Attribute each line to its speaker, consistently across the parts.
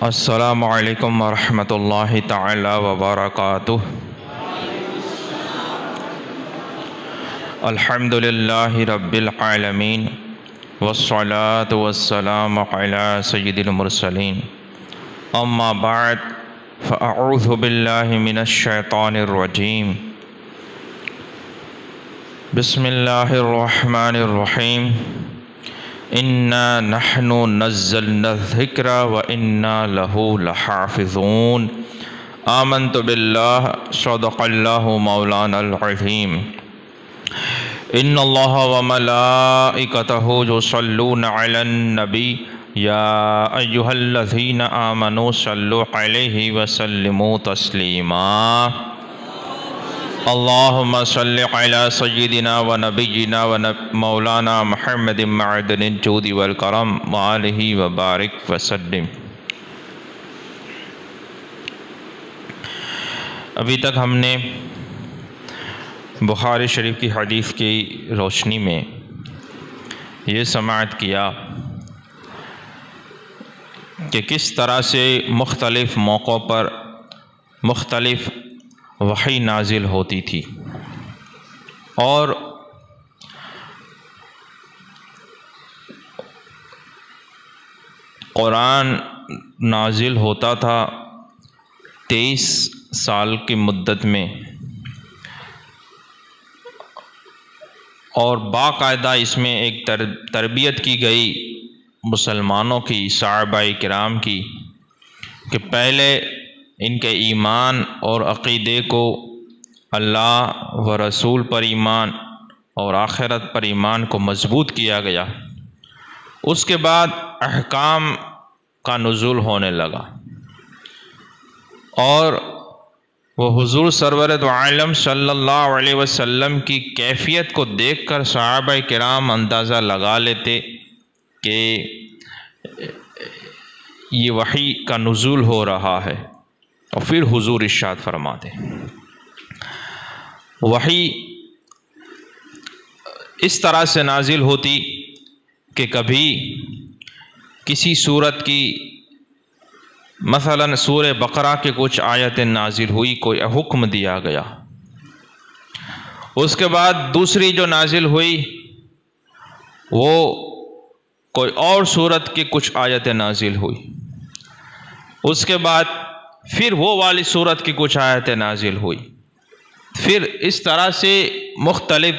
Speaker 1: السلام علیکم ورحمۃ اللہ تعالی وبرکاتہ۔ الحمد للہ رب العالمین والصلاة والسلام علی سید المرسلین، اما بعد فاعوذ باللہ من الشیطان الرجیم، بسم اللہ الرحمن الرحیم، انا نحن نزلنا الذکر وانا له لحافظون، آمنت باللہ صدق اللہ مولانا العظیم، ان اللہ وملائکتہ یصلون علی النبی یا ایہا الذین آمنوا صلوا علیہ وسلموا تسلیما، اللہم صل علی سیدنا و نبینا و مولانا محمد معدن الجود والکرم وآلہ وبارک وسلم۔ ابھی تک ہم نے بخاری شریف کی حدیث کی روشنی میں یہ سماعت کیا کہ کس طرح سے مختلف موقعوں پر مختلف وحی نازل ہوتی تھی، اور قرآن نازل ہوتا تھا 23 سال کی مدت میں، اور باقاعدہ اس میں ایک تربیت کی گئی مسلمانوں کی، صحابہ کرام کی، کہ پہلے ان کے ایمان اور عقیدے کو اللہ و رسول پر ایمان اور آخرت پر ایمان کو مضبوط کیا گیا۔ اس کے بعد احکام کا نزول ہونے لگا، اور وہ حضور سرور دو عالم صلی اللہ علیہ وسلم کی کیفیت کو دیکھ کر صحابہ کرام اندازہ لگا لیتے کہ یہ وحی کا نزول ہو رہا ہے، اور پھر حضور ارشاد فرماتے وحی اس طرح سے نازل ہوتی کہ کبھی کسی صورت کی، مثلا سورہ بقرہ کے کچھ آیتیں نازل ہوئی، کوئی حکم دیا گیا، اس کے بعد دوسری جو نازل ہوئی وہ کوئی اور صورت کی کچھ آیتیں نازل ہوئی، اس کے بعد پھر وہ والی صورت کی کچھ آیتیں نازل ہوئی، پھر اس طرح سے مختلف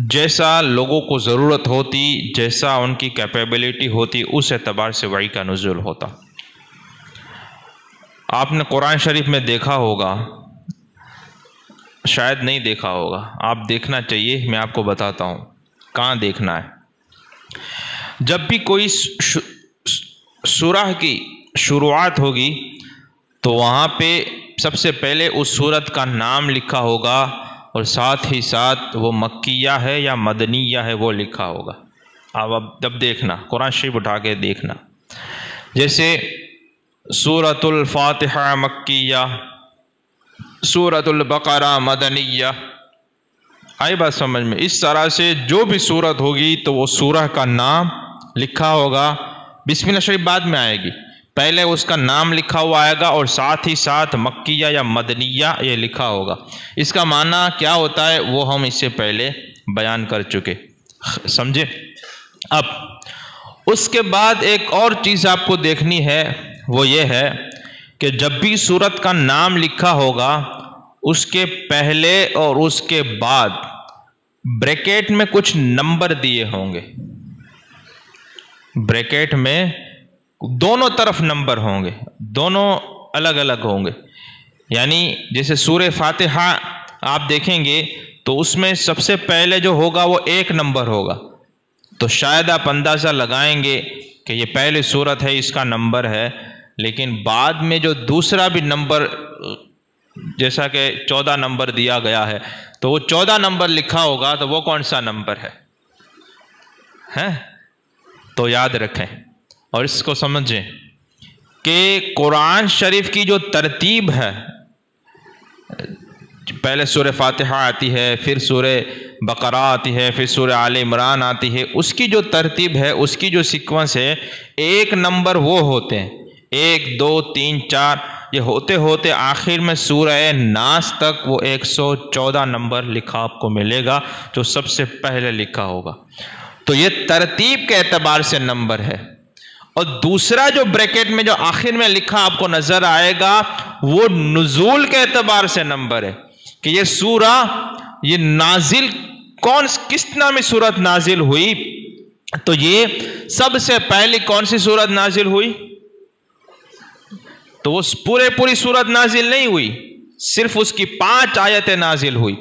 Speaker 1: جیسا لوگوں کو ضرورت ہوتی، جیسا ان کی کیپیبلٹی ہوتی، اس اعتبار سے وحی کا نزول ہوتا۔ آپ نے قرآن شریف میں دیکھا ہوگا، شاید نہیں دیکھا ہوگا، آپ دیکھنا چاہیے، میں آپ کو بتاتا ہوں کہاں دیکھنا ہے۔ جب بھی کوئی سورہ کی شروعات ہوگی تو وہاں پہ سب سے پہلے اس سورت کا نام لکھا ہوگا، اور ساتھ ہی ساتھ وہ مکیہ ہے یا مدنیہ ہے وہ لکھا ہوگا۔ اب جب دیکھنا، قرآن شریف اٹھا کے دیکھنا، جیسے سورۃ الفاتحہ مکیہ، سورۃ البقرہ مدنیہ، آئی بات سمجھ میں؟ اس طرح سے جو بھی سورت ہوگی تو وہ سورہ کا نام لکھا ہوگا، بسم اللہ شریف بعد میں آئے گی، پہلے اس کا نام لکھا ہوا آئے گا، اور ساتھ ہی ساتھ مکیہ یا مدنیہ یہ لکھا ہوگا۔ اس کا معنی کیا ہوتا ہے وہ ہم اس سے پہلے بیان کر چکے، سمجھے؟ اب اس کے بعد ایک اور چیز آپ کو دیکھنی ہے، وہ یہ ہے کہ جب بھی سورت کا نام لکھا ہوگا اس کے پہلے اور اس کے بعد بریکٹ میں کچھ نمبر دیے ہوں گے، بریکٹ میں دونوں طرف نمبر ہوں گے، دونوں الگ الگ ہوں گے۔ یعنی جیسے سورہ فاتحہ آپ دیکھیں گے تو اس میں سب سے پہلے جو ہوگا وہ 1 نمبر ہوگا، تو شاید آپ اندازہ لگائیں گے کہ یہ پہلی سورت ہے، اس کا نمبر ہے، لیکن بعد میں جو دوسرا بھی نمبر، جیسا کہ 14 نمبر دیا گیا ہے، تو وہ 14 نمبر لکھا ہوگا، تو وہ کون سا نمبر ہے؟ تو یاد رکھیں اور اس کو سمجھیں کہ قرآن شریف کی جو ترتیب ہے، پہلے سورہ فاتحہ آتی ہے، پھر سورہ بقرہ آتی ہے، پھر سورہ آل عمران آتی ہے، اس کی جو ترتیب ہے، اس کی جو سیکوینس ہے، 1 نمبر وہ ہوتے ہیں، 1 2 3 4 یہ ہوتے ہوتے آخر میں سورہ ناس تک وہ 114 نمبر لکھا آپ کو ملے گا جو سب سے پہلے لکھا ہوگا. تو یہ ترتیب کے اعتبار سے نمبر ہے. اور دوسرا جو بریکٹ میں جو آخر میں لکھا آپ کو نظر آئے گا وہ نزول کے اعتبار سے نمبر ہے کہ یہ سورہ یہ نازل کس نامی صورت نازل ہوئی. تو یہ سب سے پہلی کون سی صورت نازل ہوئی؟ تو وہ پوری صورت نازل نہیں ہوئی، صرف اس کی 5 آیتیں نازل ہوئی.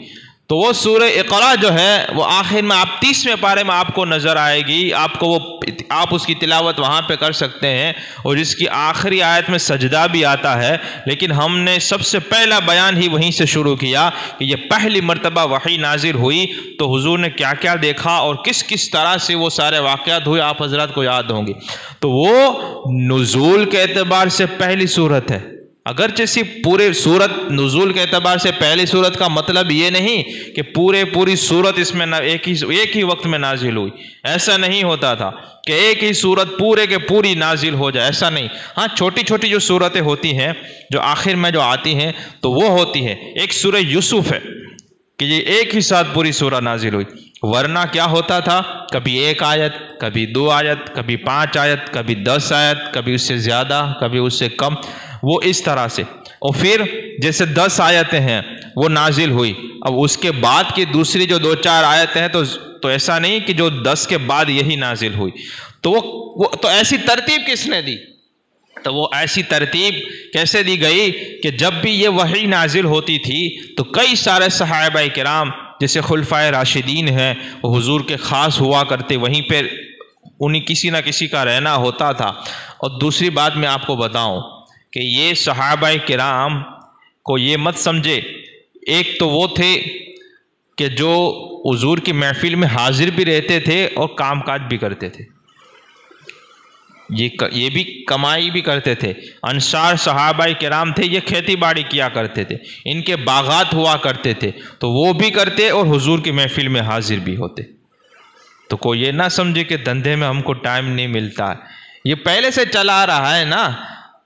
Speaker 1: تو وہ سورہ اقرا جو ہے وہ آخر میں آپ 30ویں پارے میں آپ کو نظر آئے گی، آپ اس کی تلاوت وہاں پہ کر سکتے ہیں، اور جس کی آخری آیت میں سجدہ بھی آتا ہے. لیکن ہم نے سب سے پہلا بیان ہی وہیں سے شروع کیا کہ یہ پہلی مرتبہ وحی نازل ہوئی تو حضور نے کیا کیا دیکھا اور کس طرح سے وہ سارے واقعات ہوئے آپ حضرات کو یاد ہوں گے. تو وہ نزول کے اعتبار سے پہلی صورت ہے. اگرچہ پورے صورت نزول کے اعتبار سے پہلی صورت کا مطلب یہ نہیں کہ پوری صورت اس میں ایک ہی وقت میں نازل ہوئی. ایسا نہیں ہوتا تھا کہ ایک ہی صورت پورے کے پوری نازل ہو جائے، ایسا نہیں. ہاں چھوٹی چھوٹی جو صورتیں ہوتی ہیں جو آخر میں جو آتی ہیں تو وہ ہوتی ہیں. ایک سورہ یوسف ہے کہ یہ ایک ہی ساتھ پوری سورہ نازل ہوئی، ورنہ کیا ہوتا تھا کبھی 1 آیت، کبھی 2 آیت، کبھی 5 آیت، کبھی 10 آیت، کبھی اس سے زیادہ، کبھی اس سے کم، وہ اس طرح سے. اور پھر جیسے 10 آیتیں ہیں وہ نازل ہوئی، اب اس کے بعد کی دوسری جو 2-4 آیتیں ہیں تو ایسا نہیں کہ جو 10 کے بعد یہی نازل ہوئی. تو وہ تو ایسی ترتیب کس نے دی؟ تو وہ ایسی ترتیب کیسے دی گئی کہ جب بھی یہ وحی نازل ہوتی تھی تو کئی سارے صحابہ کرام جیسے خلفائے راشدین ہیں وہ حضور کے خاص ہوا کرتے، وہیں پہ انہیں کسی نہ کسی کا رہنا ہوتا تھا. اور دوسری بات میں آپ کو بتاؤں کہ یہ صحابہ کرام کو یہ مت سمجھے، ایک تو وہ تھے کہ جو حضور کی محفل میں حاضر بھی رہتے تھے اور کام کاج بھی کرتے تھے، یہ بھی کمائی بھی کرتے تھے. انصار صحابہ کرام تھے، یہ کھیتی باڑی کیا کرتے تھے، ان کے باغات ہوا کرتے تھے تو وہ بھی کرتے اور حضور کی محفل میں حاضر بھی ہوتے. تو کوئی یہ نہ سمجھے کہ دھندے میں ہم کو ٹائم نہیں ملتا، یہ پہلے سے چلا رہا ہے نا.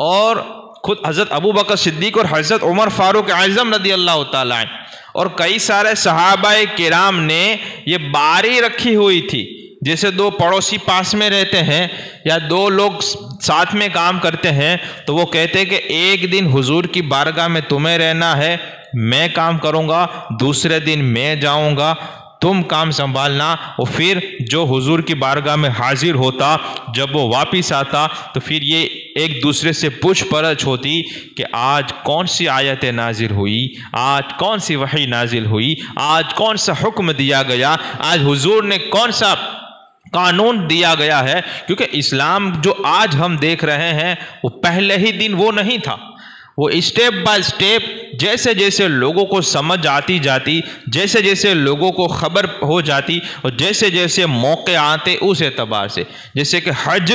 Speaker 1: اور خود حضرت ابو بکر صدیق اور حضرت عمر فاروق اعظم رضی اللہ تعالیٰ عنہ اور کئی سارے صحابہ کرام نے یہ باری رکھی ہوئی تھی. جیسے 2 پڑوسی پاس میں رہتے ہیں یا 2 لوگ ساتھ میں کام کرتے ہیں تو وہ کہتے ہیں کہ ایک دن حضور کی بارگاہ میں تمہیں رہنا ہے، میں کام کروں گا، دوسرے دن میں جاؤں گا، تم کام سنبھالنا. اور پھر جو حضور کی بارگاہ میں حاضر ہوتا جب وہ واپس آتا تو پھر یہ ایک دوسرے سے پوچھ پرچھ ہوتی کہ آج کون سی آیت نازل ہوئی، آج کون سی وحی نازل ہوئی، آج کون سا حکم دیا گیا، آج حضور نے کون سا قانون دیا گیا ہے. کیونکہ اسلام جو آج ہم دیکھ رہے ہیں وہ پہلے ہی دن وہ نہیں تھا. وہ اسٹیپ بائی اسٹیپ جیسے جیسے لوگوں کو سمجھ آتی جاتی، جیسے جیسے لوگوں کو خبر ہو جاتی اور جیسے جیسے موقع آتے اس اعتبار سے. جیسے کہ حج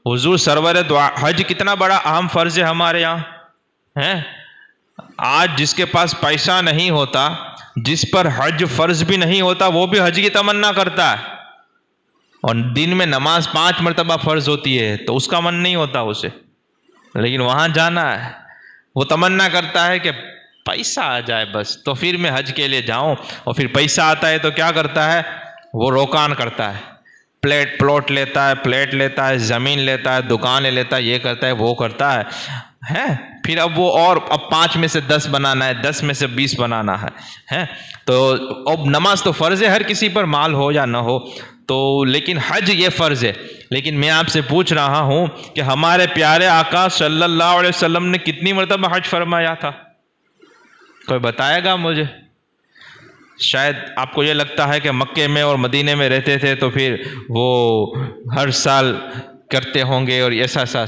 Speaker 1: حضور سرور حج کتنا بڑا اہم فرض ہے ہمارے یہاں ہے. آج جس کے پاس پیسہ نہیں ہوتا، جس پر حج فرض بھی نہیں ہوتا، وہ بھی حج کی تمنا کرتا ہے. اور دن میں نماز 5 مرتبہ فرض ہوتی ہے تو اس کا من نہیں ہوتا اسے، لیکن وہاں جانا ہے، وہ تمنا کرتا ہے کہ پیسہ آ جائے بس تو پھر میں حج کے لیے جاؤں. اور پھر پیسہ آتا ہے تو کیا کرتا ہے؟ وہ روکان کرتا ہے، پلاٹ لیتا ہے، زمین لیتا ہے، دکانیں لیتا ہے، یہ کرتا ہے وہ کرتا ہے. پھر اب 5 میں سے 10 بنانا ہے، 10 میں سے 20 بنانا ہے. تو اب نماز تو فرض ہے ہر کسی پر، مال ہو یا نہ ہو تو، لیکن حج یہ فرض ہے. لیکن میں آپ سے پوچھ رہا ہوں کہ ہمارے پیارے آقا صلی اللہ علیہ وسلم نے کتنی مرتبہ حج فرمایا تھا؟ کوئی بتائے گا مجھے؟ شاید آپ کو یہ لگتا ہے کہ مکے میں اور مدینے میں رہتے تھے تو پھر وہ ہر سال کرتے ہوں گے اور ایسا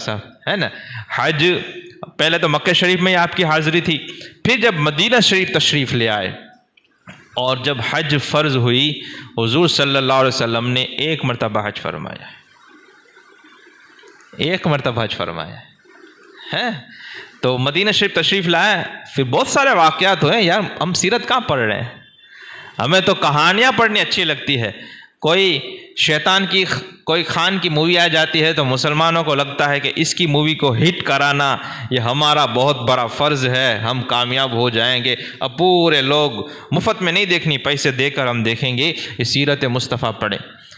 Speaker 1: ہے نا. حج پہلے تو مکہ شریف میں آپ کی حاضری تھی، پھر جب مدینہ شریف تشریف لے آئے اور جب حج فرض ہوئی حضور صلی اللہ علیہ وسلم نے 1 مرتبہ حج فرمایا، 1 مرتبہ حج فرمایا ہے. تو مدینہ شریف تشریف لائے، پھر بہت سارے واقعات ہوئے. یار ہم سیرت کہاں پڑھ رہے ہیں، ہمیں تو کہانیاں پڑھنی اچھی لگتی ہے. کوئی شیطان کی کوئی خان کی مووی آ جاتی ہے تو مسلمانوں کو لگتا ہے کہ اس کی مووی کو ہٹ کرانا یہ ہمارا بہت بڑا فرض ہے، ہم کامیاب ہو جائیں گے، اب پورے لوگ مفت میں نہیں دیکھنی، پیسے دے کر ہم دیکھیں گے۔ یہ سیرت مصطفیٰ پڑھیں،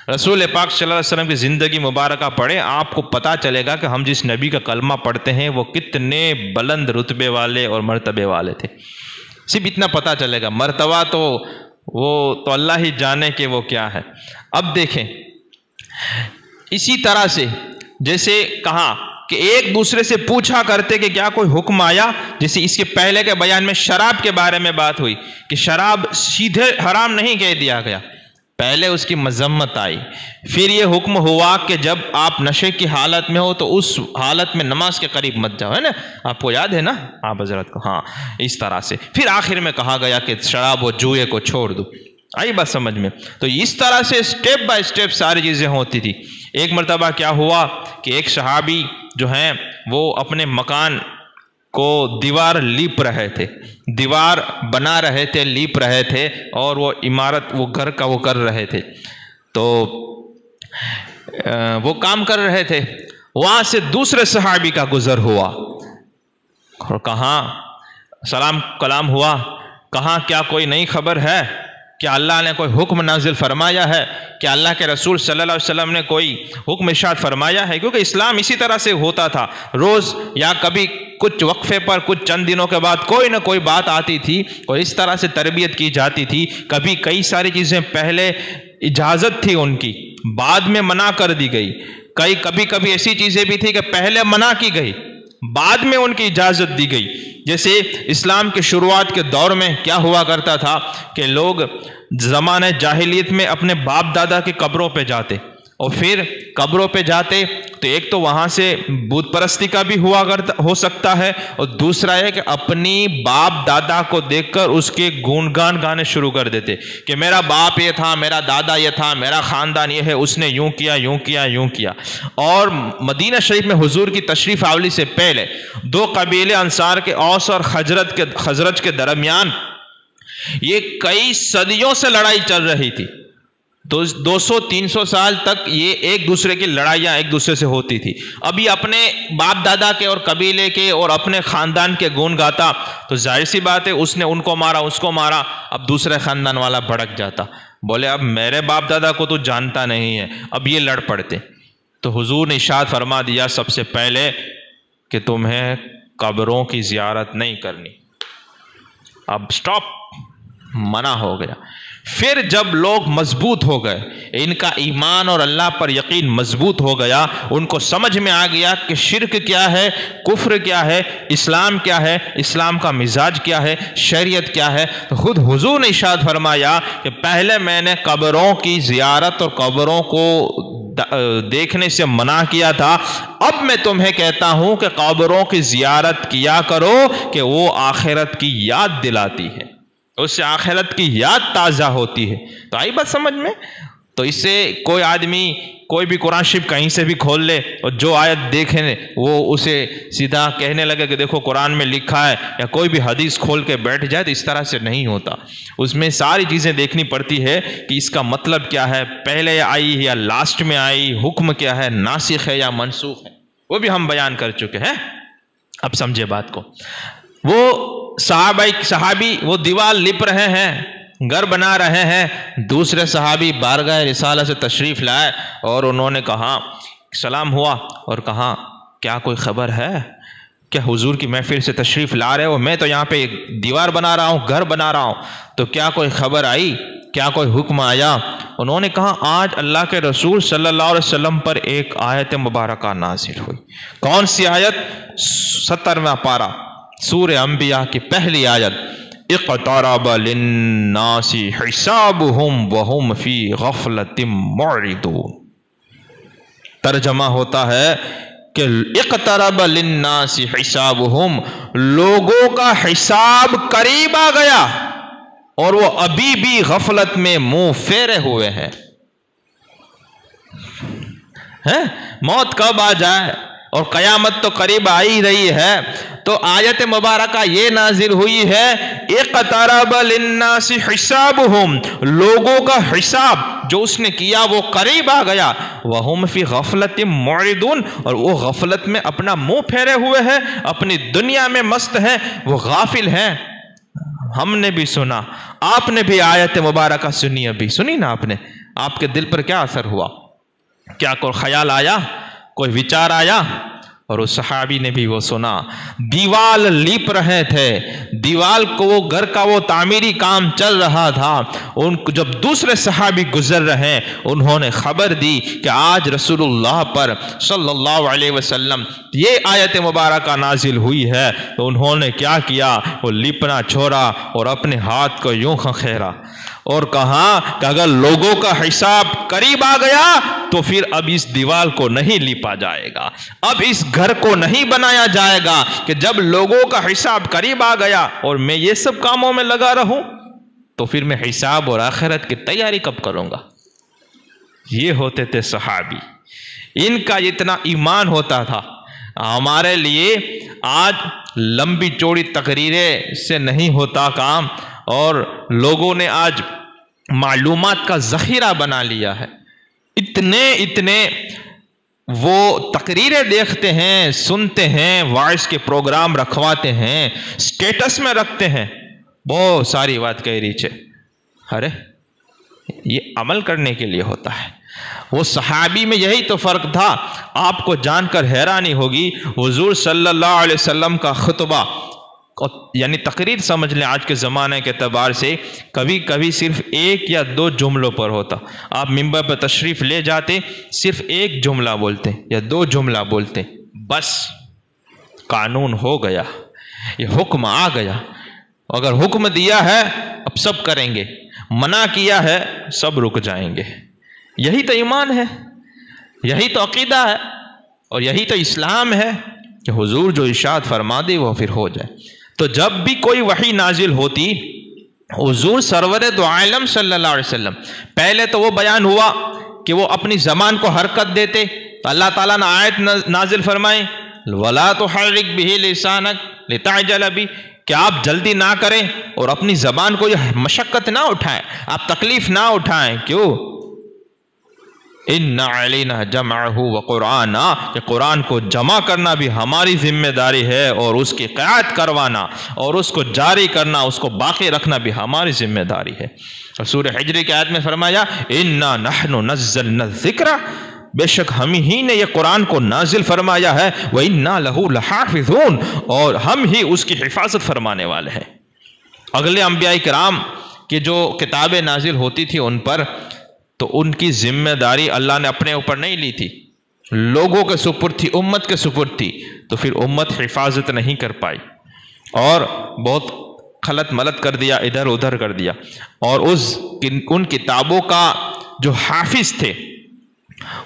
Speaker 1: رسول پاک صلی اللہ علیہ وسلم کی زندگی مبارکہ پڑھیں، آپ کو پتہ چلے گا کہ ہم جس نبی کا کلمہ پڑھتے ہیں وہ کتنے بلند رتبے والے اور مرتبے والے تھے۔ صرف اتنا پتہ چلے گا، مرتبہ تو وہ تو اللہ ہی جانے کہ وہ کیا ہے۔ اب دیکھیں، اسی طرح سے جیسے کہا کہ ایک دوسرے سے پوچھا کرتے کہ کیا کوئی حکم آیا، جیسے اس کے پہلے کے بیان میں شراب کے بارے میں بات ہوئی کہ شراب سیدھے حرام نہیں کہہ دیا گیا، پہلے اس کی مذمت آئی، پھر یہ حکم ہوا کہ جب آپ نشے کی حالت میں ہو تو اس حالت میں نماز کے قریب مت جاؤ، ہے نا، آپ کو یاد ہے نا آپ حضرت کو، ہاں اس طرح سے۔ پھر آخر میں کہا گیا کہ شراب و جوئے کو چھوڑ دو، آئی بات سمجھ میں؟ تو اس طرح سے سٹیپ بائی سٹیپ ساری چیزیں ہوتی تھی۔ ایک مرتبہ کیا ہوا کہ ایک صحابی جو ہیں وہ اپنے مکان کو دیوار لیپ رہے تھے، دیوار بنا رہے تھے، لیپ رہے تھے، اور وہ عمارت وہ گھر کا وہ کر رہے تھے، تو وہ کام کر رہے تھے، وہاں سے دوسرے صحابی کا گزر ہوا اور کہاں سلام کلام ہوا، کہاں کیا کوئی نئی خبر ہے، کیا اللہ نے کوئی حکم نازل فرمایا ہے، کیا اللہ کے رسول صلی اللہ علیہ وسلم نے کوئی حکم ارشاد فرمایا ہے؟ کیونکہ اسلام اسی طرح سے ہوتا تھا، روز یا کبھی کچھ وقفے پر کچھ چند دنوں کے بعد کوئی نہ کوئی بات آتی تھی اور اس طرح سے تربیت کی جاتی تھی۔ کبھی کئی ساری چیزیں پہلے اجازت تھی ان کی، بعد میں منع کر دی گئی، کبھی ایسی چیزیں بھی تھی کہ پہلے منع کی گئی، بعد میں ان کی اجازت دی گئی۔ جیسے اسلام کے شروعات کے دور میں کیا ہوا کرتا تھا کہ لوگ زمانہ جاہلیت میں اپنے باپ دادا کی قبروں پہ جاتے، اور پھر قبروں پہ جاتے تو ایک تو وہاں سے بت پرستی کا بھی ہو سکتا ہے، اور دوسرا ہے کہ اپنی باپ دادا کو دیکھ کر اس کے گنگان گانے شروع کر دیتے کہ میرا باپ یہ تھا، میرا دادا یہ تھا، میرا خاندان یہ ہے، اس نے یوں کیا یوں کیا یوں کیا۔ اور مدینہ شریف میں حضور کی تشریف آوری سے پہلے دو قبیلے انصار کے، اوس اور خزرج کے درمیان یہ کئی صدیوں سے لڑائی چل رہی تھی، 200-300 سال تک یہ ایک دوسرے کی لڑائیاں ایک دوسرے سے ہوتی تھی۔ ابھی اپنے باپ دادا کے اور قبیلے کے اور اپنے خاندان کے گون گاتا تو ظاہر سی بات ہے اس نے ان کو مارا، اس کو مارا، اب دوسرے خاندان والا بھڑک جاتا، بولے اب میرے باپ دادا کو تو جانتا نہیں ہے، اب یہ لڑ پڑتے۔ تو حضور نے ارشاد فرما دیا سب سے پہلے کہ تمہیں قبروں کی زیارت نہیں کرنی، اب سٹاپ، منع ہو گیا۔ پھر جب لوگ مضبوط ہو گئے، ان کا ایمان اور اللہ پر یقین مضبوط ہو گیا، ان کو سمجھ میں آ گیا کہ شرک کیا ہے، کفر کیا ہے، اسلام کیا ہے، اسلام کا مزاج کیا ہے، شریعت کیا ہے، تو خود حضور نے ارشاد فرمایا کہ پہلے میں نے قبروں کی زیارت اور قبروں کو دیکھنے سے منع کیا تھا، اب میں تمہیں کہتا ہوں کہ قبروں کی زیارت کیا کرو کہ وہ آخرت کی یاد دلاتی ہے، اس سے آخرت کی یاد تازہ ہوتی ہے۔ تو آئی بات سمجھ میں؟ تو اس سے کوئی آدمی کوئی بھی قرآن شریف کہیں سے بھی کھول لے اور جو آیت دیکھیں وہ اسے سیدھا کہنے لگے کہ دیکھو قرآن میں لکھا ہے، یا کوئی بھی حدیث کھول کے بیٹھ جائے، تو اس طرح سے نہیں ہوتا۔ اس میں ساری چیزیں دیکھنی پڑتی ہے کہ اس کا مطلب کیا ہے، پہلے آئی یا لاسٹ میں آئی، حکم کیا ہے، ناسخ ہے یا منسوخ ہے، وہ بھی ہم بیان کر چکے ہیں۔ اب سمجھے بات کو، وہ صحابی وہ دیوار لپ رہے ہیں، گھر بنا رہے ہیں، دوسرے صحابی بارگاہ رسالہ سے تشریف لائے اور انہوں نے کہا، سلام ہوا اور کہا کیا کوئی خبر ہے، کیا حضور کی محفل سے تشریف لا رہے ہو؟ میں تو یہاں پہ دیوار بنا رہا ہوں، گھر بنا رہا ہوں، تو کیا کوئی خبر آئی، کیا کوئی حکم آیا؟ انہوں نے کہا آج اللہ کے رسول صلی اللہ علیہ وسلم پر ایک آیت مبارکہ نازل ہوئی۔ کون سی آیت؟ 70واں پارہ سورہ انبیاء کی پہلی آیت، اقترب للناس حسابهم وهم فی غفلۃ معرضون۔ ترجمہ ہوتا ہے کہ اقترب للناس حسابهم، لوگوں کا حساب قریب آ گیا اور وہ ابھی بھی غفلت میں منہ پھیرے ہوئے ہیں۔ موت کب آ جائے اور قیامت تو قریب آ ہی رہی ہے، تو آیت مبارکہ یہ نازل ہوئی ہے اقترب للناس حسابہم، لوگوں کا حساب جو اس نے کیا وہ قریب آ گیا، وہم فی غفلت معرضون، اور وہ غفلت میں اپنا منہ پھیرے ہوئے ہیں، اپنی دنیا میں مست ہیں، وہ غافل ہیں۔ ہم نے بھی سنا، آپ نے بھی آیت مبارکہ سنی، ابھی سنی نا آپ نے، آپ کے دل پر کیا اثر ہوا؟ کیا کوئی خیال آیا، کوئی وچار آیا؟ اور اس صحابی نے بھی وہ سنا، دیوال لیپ رہے تھے، دیوال کو وہ گھر کا وہ تعمیری کام چل رہا تھا، ان کو جب دوسرے صحابی گزر رہے انہوں نے خبر دی کہ آج رسول اللہ پر صلی اللہ علیہ وسلم یہ آیت مبارکہ نازل ہوئی ہے، تو انہوں نے کیا کیا، وہ لیپنا چھوڑا اور اپنے ہاتھ کو یوں خخیرا اور کہا کہ اگر لوگوں کا حساب قریب آ گیا تو پھر اب اس دیوال کو نہیں لیپا جائے گا، اب اس گھر کو نہیں بنایا جائے گا، کہ جب لوگوں کا حساب قریب آ گیا اور میں یہ سب کاموں میں لگا رہوں تو پھر میں حساب اور آخرت کی تیاری کب کروں گا؟ یہ ہوتے تھے صحابی، ان کا اتنا ایمان ہوتا تھا۔ ہمارے لیے آج لمبی چوڑی تقریریں سے نہیں ہوتا کام، اور لوگوں نے آج معلومات کا ذخیرہ بنا لیا ہے، اتنے وہ تقریریں دیکھتے ہیں، سنتے ہیں، وائس کے پروگرام رکھواتے ہیں، سٹیٹس میں رکھتے ہیں، بہت ساری بات کہہ رہی چھے، ارے یہ عمل کرنے کے لیے ہوتا ہے۔ وہ صحابی میں یہی تو فرق تھا۔ آپ کو جان کر حیرانی ہوگی، حضور صلی اللہ علیہ وسلم کا خطبہ یعنی تقریر سمجھ لیں آج کے زمانے کے اعتبار سے، کبھی کبھی صرف ایک یا دو جملوں پر ہوتا۔ آپ ممبر پر تشریف لے جاتے، صرف ایک جملہ بولتے یا دو جملہ بولتے، بس قانون ہو گیا، یہ حکم آ گیا۔ اگر حکم دیا ہے اب سب کریں گے، منع کیا ہے سب رک جائیں گے۔ یہی تو ایمان ہے، یہی تو عقیدہ ہے، اور یہی تو اسلام ہے کہ حضور جو ارشاد فرما دے وہ پھر ہو جائے۔ تو جب بھی کوئی وحی نازل ہوتی، حضور سرور دو عالم صلی اللہ علیہ وسلم، پہلے تو وہ بیان ہوا کہ وہ اپنی زبان کو حرکت دیتے، اللہ تعالیٰ نے آیت نازل فرمائے وَلَا تُحَرِّكْ بِهِ لِسَانَكَ لِتَعْجَلَ بِهِ، کہ آپ جلدی نہ کریں اور اپنی زبان کو یہ مشقت نہ اٹھائیں، آپ تکلیف نہ اٹھائیں۔ کیوں؟ اِنَّ عَلَيْنَا جَمْعَهُ وَقُرْآنَهُ، کہ قرآن کو جمع کرنا بھی ہماری ذمہ داری ہے، اور اس کی قرأت کروانا اور اس کو جاری کرنا، اس کو باقی رکھنا بھی ہماری ذمہ داری ہے۔ اور سورہ حجر کی آیت میں فرمایا اِنَّا نَحْنُ نَزَّلْنَا الذِّكْرَ، بے شک ہم ہی نے یہ قرآن کو نازل فرمایا ہے، وَإِنَّا لَهُ لَحَافِظُونَ، اور ہم ہی اس کی حفاظت فرمانے والے ہیں۔ اگلے انبیاء کرام کی جو کتابیں نازل ہوتی تھی ان پر تو ان کی ذمہ داری اللہ نے اپنے اوپر نہیں لی تھی، لوگوں کے سپرد تھی، امت کے سپرد تھی، تو پھر امت حفاظت نہیں کر پائی اور بہت خلط ملط کر دیا، ادھر ادھر کر دیا۔ اور ان کتابوں کا جو حافظ تھے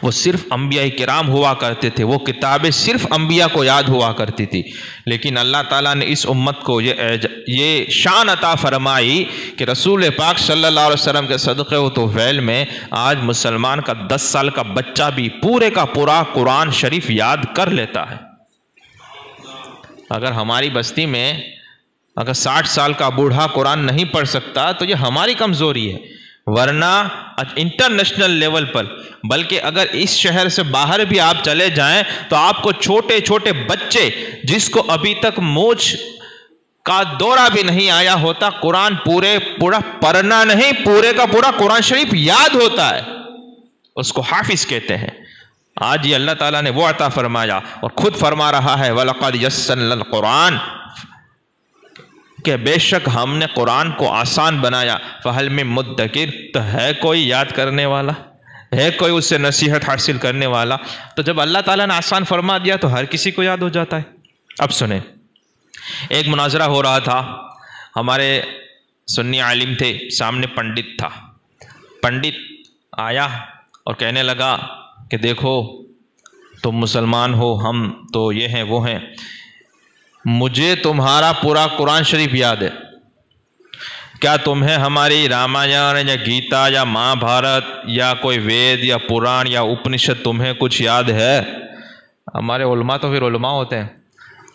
Speaker 1: وہ صرف انبیاء کرام ہوا کرتے تھے، وہ کتابیں صرف انبیاء کو یاد ہوا کرتی تھی، لیکن اللہ تعالیٰ نے اس امت کو یہ شان عطا فرمائی کہ رسول پاک صلی اللہ علیہ وسلم کے صدقے و توفیل میں آج مسلمان کا 10 سال کا بچہ بھی پورے کا پورا قرآن شریف یاد کر لیتا ہے۔ اگر ہماری بستی میں اگر 60 سال کا بوڑھا قرآن نہیں پڑھ سکتا تو یہ ہماری کمزوری ہے، ورنہ انٹرنیشنل لیول پر، بلکہ اگر اس شہر سے باہر بھی آپ چلے جائیں تو آپ کو چھوٹے چھوٹے بچے جس کو ابھی تک مونچھ کا دورہ بھی نہیں آیا ہوتا، قرآن پورا پڑھنا نہیں، پورے کا پورا قرآن شریف یاد ہوتا ہے، اس کو حافظ کہتے ہیں۔ آج یہ اللہ تعالیٰ نے وہ عطا فرمایا اور خود فرما رہا ہے وَلَقَدْ يَسَّرْنَا الْقُرْآنَ، کہ بے شک ہم نے قرآن کو آسان بنایا، فَهَلْ مِن مُدَّكِرٍ، تو ہے کوئی یاد کرنے والا، ہے کوئی اس سے نصیحت حاصل کرنے والا؟ تو جب اللہ تعالیٰ نے آسان فرما دیا تو ہر کسی کو یاد ہو جاتا ہے۔ اب سنیں، ایک مناظرہ ہو رہا تھا، ہمارے سنی عالم تھے، سامنے پنڈت تھا، پنڈت آیا اور کہنے لگا کہ دیکھو تم مسلمان ہو، ہم تو یہ ہیں وہ ہیں، مجھے تمہارا پورا قرآن شریف یاد ہے، کیا تمہیں ہماری رامائن یا گیتا یا مہا بھارت یا کوئی وید یا پران یا اپنشد تمہیں کچھ یاد ہے؟ ہمارے علماء تو پھر علماء ہوتے ہیں.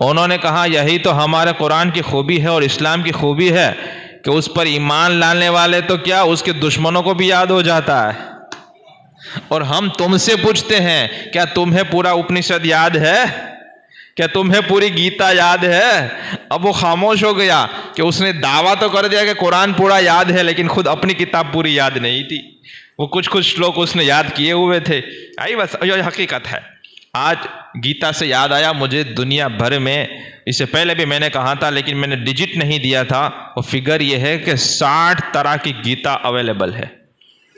Speaker 1: انہوں نے کہا یہی تو ہمارے قرآن کی خوبی ہے اور اسلام کی خوبی ہے کہ اس پر ایمان لانے والے تو کیا اس کے دشمنوں کو بھی یاد ہو جاتا ہے. اور ہم تم سے پوچھتے ہیں کیا تمہیں پورا اپنشد یاد ہے؟ کیا تمہیں پوری گیتا یاد ہے؟ اب وہ خاموش ہو گیا کہ اس نے دعویٰ تو کر دیا کہ قرآن پورا یاد ہے لیکن خود اپنی کتاب پوری یاد نہیں تھی. وہ کچھ شلوک اس نے یاد کیے ہوئے تھے. بس یہ حقیقت ہے. آج گیتا سے یاد آیا مجھے دنیا بھر میں، اس سے پہلے بھی میں نے کہا تھا لیکن میں نے ڈیجٹ نہیں دیا تھا، وہ فگر یہ ہے کہ 60 طرح کی گیتا اویلیبل ہے.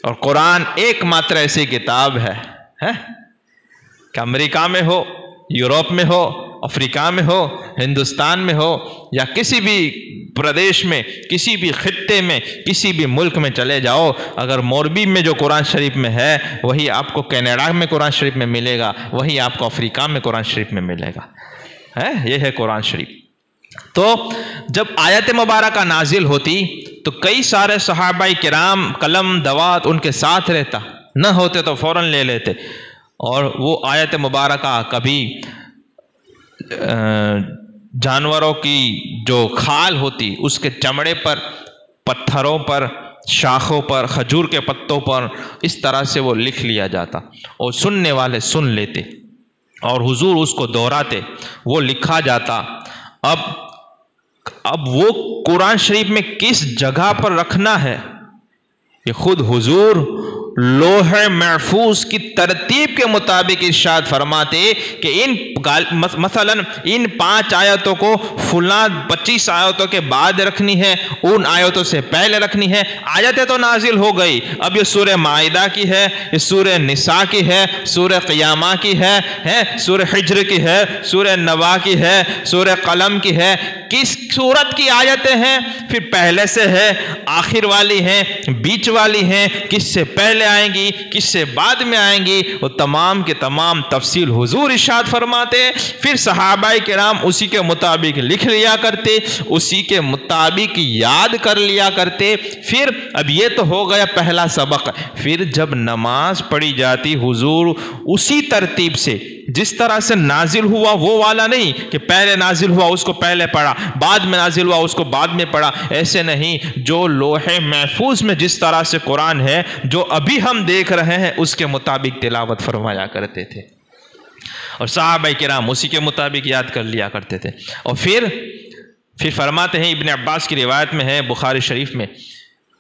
Speaker 1: اور قرآن ایک ماتر ایسی کتاب ہے کہ امریکہ میں ہو، یورپ میں ہو، افریقہ میں ہو، ہندوستان میں ہو یا کسی بھی پردیش میں، کسی بھی خطے میں، کسی بھی ملک میں چلے جاؤ، اگر موربی میں جو قرآن شریف میں ہے وہی آپ کو کینیڈا میں قرآن شریف میں ملے گا، وہی آپ کو افریقہ میں قرآن شریف میں ملے گا. یہ ہے قرآن شریف. تو جب آیت مبارکہ نازل ہوتی تو کئی سارے صحابہ کرام قلم دوات ان کے ساتھ رہتا، نہ ہوتے تو فوراً لے لیتے. اور وہ آیت مبارکہ کبھی جانوروں کی جو کھال ہوتی اس کے چمڑے پر، پتھروں پر، شاخوں پر، کھجور کے پتوں پر اس طرح سے وہ لکھ لیا جاتا اور سننے والے سن لیتے اور حضور اس کو دہراتے، وہ لکھا جاتا. اب وہ قرآن شریف میں کس جگہ پر رکھنا ہے یہ خود حضور لوح محفوظ کی ترتیب کے مطابق ارشاد فرماتے کہ مثلا ان 5 آیتوں کو فلاں 25 آیتوں کے بعد رکھنی ہے، ان آیتوں سے پہلے رکھنی ہے. آیتیں تو نازل ہو گئی، اب یہ سورہ مائدہ کی ہے، یہ سورہ نساء کی ہے، سورہ قیامہ کی ہے، سورہ حجر کی ہے، سورہ نبا کی ہے، سورہ قلم کی ہے. کس سورت کی آیتیں ہیں؟ پھر پہلے سے ہے، آخر والی ہیں، بیچ والی ہیں، کس سے پہلے آئیں گی، کس سے بعد میں آئیں گی، وہ تمام کے تمام تفصیل حضور ارشاد فرماتے. پھر صحابہ کرام اسی کے مطابق لکھ لیا کرتے، اسی کے مطابق یاد کر لیا کرتے. پھر اب یہ تو ہو گیا پہلا سبق. پھر جب نماز پڑھی جاتی حضور اسی ترتیب سے جس طرح سے نازل ہوا وہ والا نہیں کہ پہلے نازل ہوا اس کو پہلے پڑھا، بعد میں نازل ہوا اس کو بعد میں پڑھا، ایسے نہیں. جو لوح محفوظ میں جس طرح سے قرآن ہے جو ابھی ہم دیکھ رہے ہیں اس کے مطابق تلاوت فرمایا کرتے تھے اور صحابہ کرام اسی کے مطابق یاد کر لیا کرتے تھے. اور پھر فرماتے ہیں، ابن عباس کی روایت میں ہے بخاری شریف میں،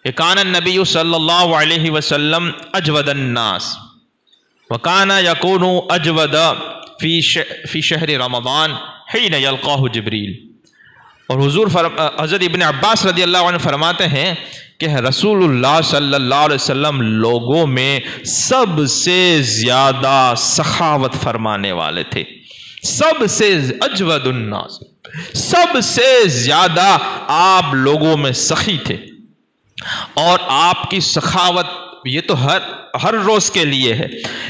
Speaker 1: کہ کان النبی صلی اللہ علیہ وسلم اجود الناس وکان یکون اجود فی شہر رمضان حین یلقاہ جبریل. اور حضور حضرت ابن عباس رضی اللہ عنہ فرماتے ہیں کہ رسول اللہ صلی اللہ علیہ وسلم لوگوں میں سب سے زیادہ سخاوت فرمانے والے تھے. سب سے اجود الناس، سب سے زیادہ آپ لوگوں میں سخی تھے. اور آپ کی سخاوت یہ تو ہر روز کے لیے ہے،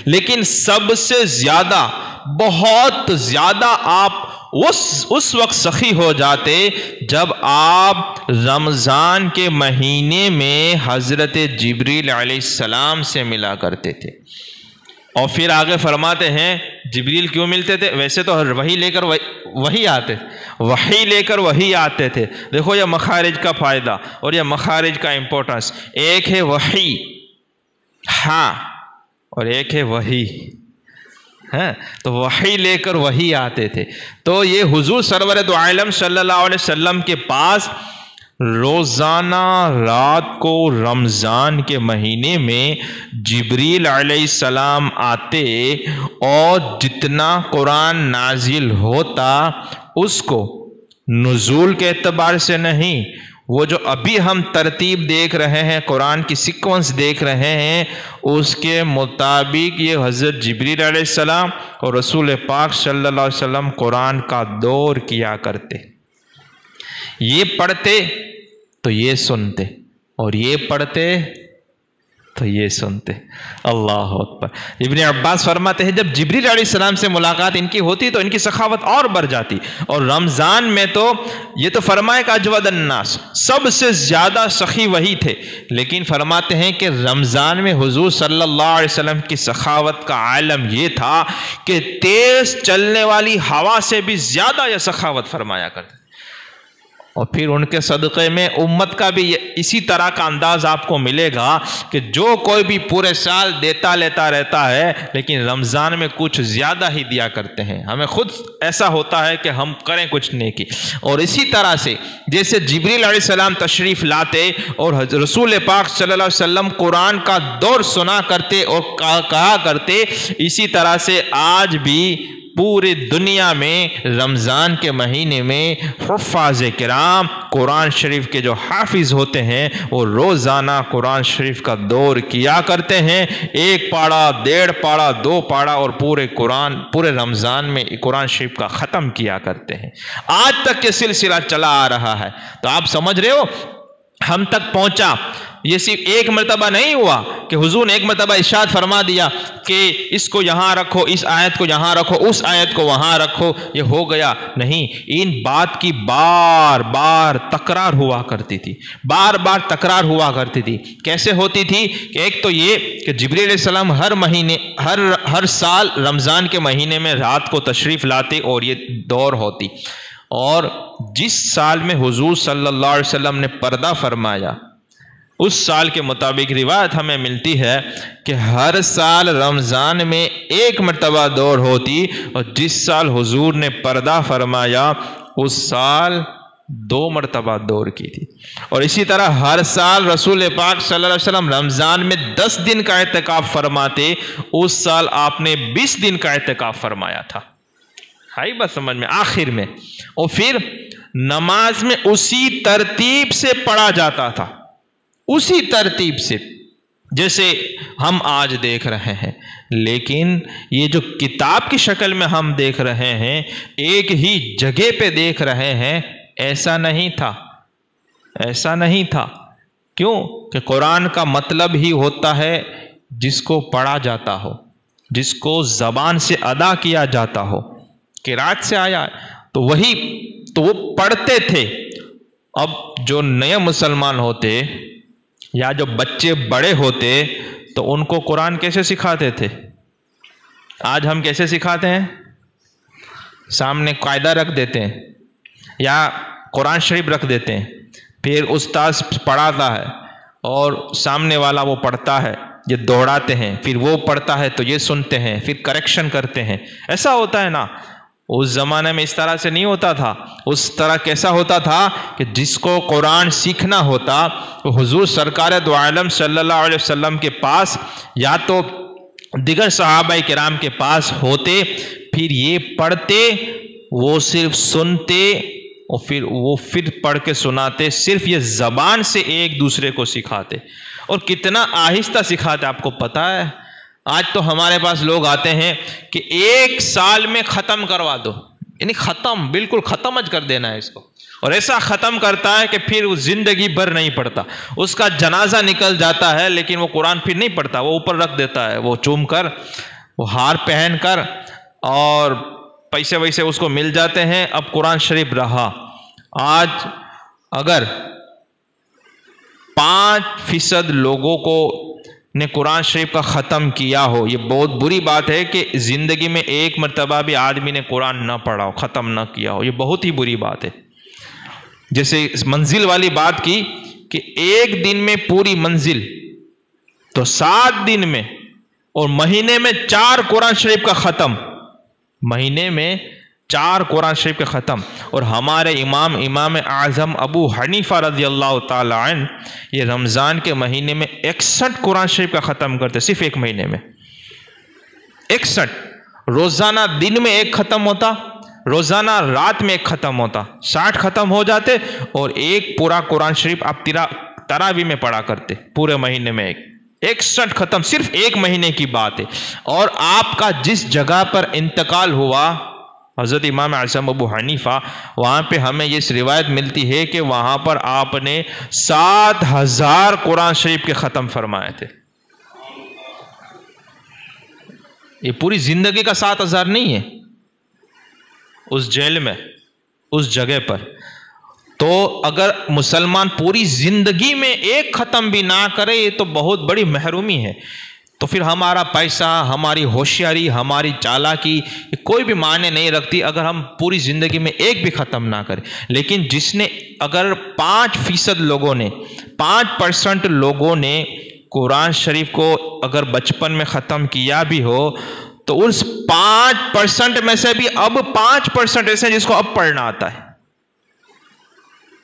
Speaker 1: لیکن سب سے زیادہ، بہت زیادہ آپ اس وقت سخی ہو جاتے جب آپ رمضان کے مہینے میں حضرت جبریل علیہ السلام سے ملا کرتے تھے. اور پھر آگے فرماتے ہیں جبریل کیوں ملتے تھے؟ ویسے تو وحی لے کر وہی آتے، وحی لے کر وہی آتے تھے. دیکھو یہ مخارج کا فائدہ اور یہ مخارج کا امپورٹنس. ایک ہے وحی، ہاں، اور ایک ہے وحی. تو وحی لے کر وہی آتے تھے. تو یہ حضور سرور دو عالم صلی اللہ علیہ وسلم کے پاس روزانہ رات کو رمضان کے مہینے میں جبریل علیہ السلام آتے اور جتنا قرآن نازل ہوتا اس کو نزول کے اعتبار سے نہیں، وہ جو ابھی ہم ترتیب دیکھ رہے ہیں، قرآن کی سیکوینس دیکھ رہے ہیں، اس کے مطابق یہ حضرت جبریل علیہ السلام اور رسول پاک صلی اللہ علیہ وسلم قرآن کا دور کیا کرتے. یہ پڑھتے تو یہ سنتے، اور یہ پڑھتے تو یہ سنتے. اللہ اکبر. ابن عباس فرماتے ہیں جب جبریل علیہ السلام سے ملاقات ان کی ہوتی تو ان کی سخاوت اور بڑھ جاتی. اور رمضان میں تو یہ تو فرمائے کہ اجود الناس، سب سے زیادہ سخی وہی تھے، لیکن فرماتے ہیں کہ رمضان میں حضور صلی اللہ علیہ وسلم کی سخاوت کا عالم یہ تھا کہ تیز چلنے والی ہوا سے بھی زیادہ یہ سخاوت فرمایا کرتے. اور پھر ان کے صدقے میں امت کا بھی اسی طرح کا انداز آپ کو ملے گا کہ جو کوئی بھی پورے سال دیتا لیتا رہتا ہے لیکن رمضان میں کچھ زیادہ ہی دیا کرتے ہیں. ہمیں خود ایسا ہوتا ہے کہ ہم کریں کچھ نیکی. اور اسی طرح سے جیسے جبریل علیہ السلام تشریف لاتے اور رسول پاک صلی اللہ علیہ وسلم قرآن کا دور سنا کرتے اور کہا کرتے، اسی طرح سے آج بھی پوری دنیا میں رمضان کے مہینے میں حفاظ کرام قرآن شریف کے جو حافظ ہوتے ہیں وہ روزانہ قرآن شریف کا دور کیا کرتے ہیں. 1 پارہ 1.5 پارہ 2 پارہ اور پورے رمضان میں قرآن شریف کا ختم کیا کرتے ہیں. آج تک یہ سلسلہ چلا آ رہا ہے. تو آپ سمجھ رہے ہو ہم تک پہنچا. یہ صرف ایک مرتبہ نہیں ہوا کہ حضور نے ایک مرتبہ ارشاد فرما دیا کہ اس کو یہاں رکھو، اس آیت کو یہاں رکھو، اس آیت کو وہاں رکھو، یہ ہو گیا. نہیں، ان بات کی بار بار تکرار ہوا کرتی تھی، بار بار تکرار ہوا کرتی تھی. کیسے ہوتی تھی کہ ایک تو یہ کہ جبریل علیہ السلام ہر سال رمضان کے مہینے میں رات کو تشریف لاتے اور یہ دور ہوتی. اور جس سال میں حضور صلی اللہ علیہ وسلم نے پردہ فرمایا اس سال کے مطابق روایت ہمیں ملتی ہے کہ ہر سال رمضان میں 1 مرتبہ دور ہوتی، اور جس سال حضور نے پردہ فرمایا اس سال 2 مرتبہ دور کی تھی. اور اسی طرح ہر سال رسول پاک صلی اللہ علیہ وسلم رمضان میں 10 دن کا اعتکاف فرماتے، اس سال آپ نے 20 دن کا اعتکاف فرمایا تھا. ہائی بس سمجھ میں آخر میں. اور پھر نماز میں اسی ترتیب سے پڑھا جاتا تھا، اسی ترتیب سے جیسے ہم آج دیکھ رہے ہیں. لیکن یہ جو کتاب کی شکل میں ہم دیکھ رہے ہیں، ایک ہی جگہ پہ دیکھ رہے ہیں، ایسا نہیں تھا. ایسا نہیں تھا. کیوں کہ قرآن کا مطلب ہی ہوتا ہے جس کو پڑھا جاتا ہو، جس کو زبان سے ادا کیا جاتا ہو. قرات سے آیا تو وہی تو وہ پڑھتے تھے. اب جو نئے مسلمان ہوتے یا جو بچے بڑے ہوتے تو ان کو قرآن کیسے سکھاتے تھے؟ آج ہم کیسے سکھاتے ہیں؟ سامنے قاعدہ رکھ دیتے ہیں یا قرآن شریف رکھ دیتے ہیں، پھر استاذ پڑھاتا ہے اور سامنے والا وہ پڑھتا ہے، یہ دوڑاتے ہیں، پھر وہ پڑھتا ہے تو یہ سنتے ہیں، پھر کریکشن کرتے ہیں. ایسا ہوتا ہے نا. اس زمانے میں اس طرح سے نہیں ہوتا تھا. اس طرح کیسا ہوتا تھا کہ جس کو قرآن سیکھنا ہوتا وہ حضور سرکار دو عالم صلی اللہ علیہ وسلم کے پاس یا تو دیگر صحابہ کرام کے پاس ہوتے، پھر یہ پڑھتے، وہ صرف سنتے اور پھر وہ پڑھ کے سناتے. صرف یہ زبان سے ایک دوسرے کو سکھاتے. اور کتنا آہستہ سکھاتے آپ کو پتہ ہے. آج تو ہمارے پاس لوگ آتے ہیں کہ 1 سال میں ختم کروا دو، یعنی ختم، بالکل ختم کر دینا ہے اس کو. اور ایسا ختم کرتا ہے کہ پھر وہ زندگی بھر نہیں پڑھتا. اس کا جنازہ نکل جاتا ہے لیکن وہ قرآن پھر نہیں پڑھتا، وہ اوپر رکھ دیتا ہے، وہ چوم کر، وہ ہار پہن کر، اور پیسے ویسے اس کو مل جاتے ہیں. اب قرآن شریف رہا. آج اگر 5% لوگوں کو نے قرآن شریف کا ختم کیا ہو، یہ بہت بری بات ہے کہ زندگی میں 1 مرتبہ بھی آدمی نے قرآن نہ پڑھا ہو، ختم نہ کیا ہو. یہ بہت ہی بری بات ہے. جیسے منزل والی بات کی کہ 1 دن میں پوری منزل، تو 7 دن میں اور مہینے میں 4 قرآن شریف کا ختم، مہینے میں 4 قرآن شریف کا ختم. اور ہمارے امام اعظم ابو حنیفہ رضی اللہ تعالی عنہ یہ رمضان کے مہینے میں 61 قرآن شریف کا ختم کرتے، صرف 1 مہینے میں 61. روزانہ دن میں 1 ختم ہوتا، روزانہ رات میں 1 ختم ہوتا، 60 ختم ہو جاتے. اور 1 پورا قرآن شریف آپ تراویح میں پڑھا کرتے پورے مہینے میں. 61 ختم، صرف 1 مہینے کی بات ہے. اور آپ کا جس جگہ پر انتقال ہوا حضرت امام اعظم ابو حنیفہ، وہاں پہ ہمیں یہ روایت ملتی ہے کہ وہاں پر آپ نے 7000 قرآن شریف کے ختم فرمائے تھے. یہ پوری زندگی کا 7,000 نہیں ہے اس جیل میں، اس جگہ پر۔ تو اگر مسلمان پوری زندگی میں ایک ختم بھی نہ کرے یہ تو بہت بڑی محرومی ہے۔ تو پھر ہمارا پیسہ، ہماری ہوشیاری، ہماری چالاکی کوئی بھی معنی نہیں رکھتی اگر ہم پوری زندگی میں ایک بھی ختم نہ کریں۔ لیکن جس نے اگر 5% لوگوں نے 5% لوگوں نے قرآن شریف کو اگر بچپن میں ختم کیا بھی ہو تو اس 5% میں سے بھی اب 5% ایسے ہیں جس کو اب پڑھنا آتا ہے،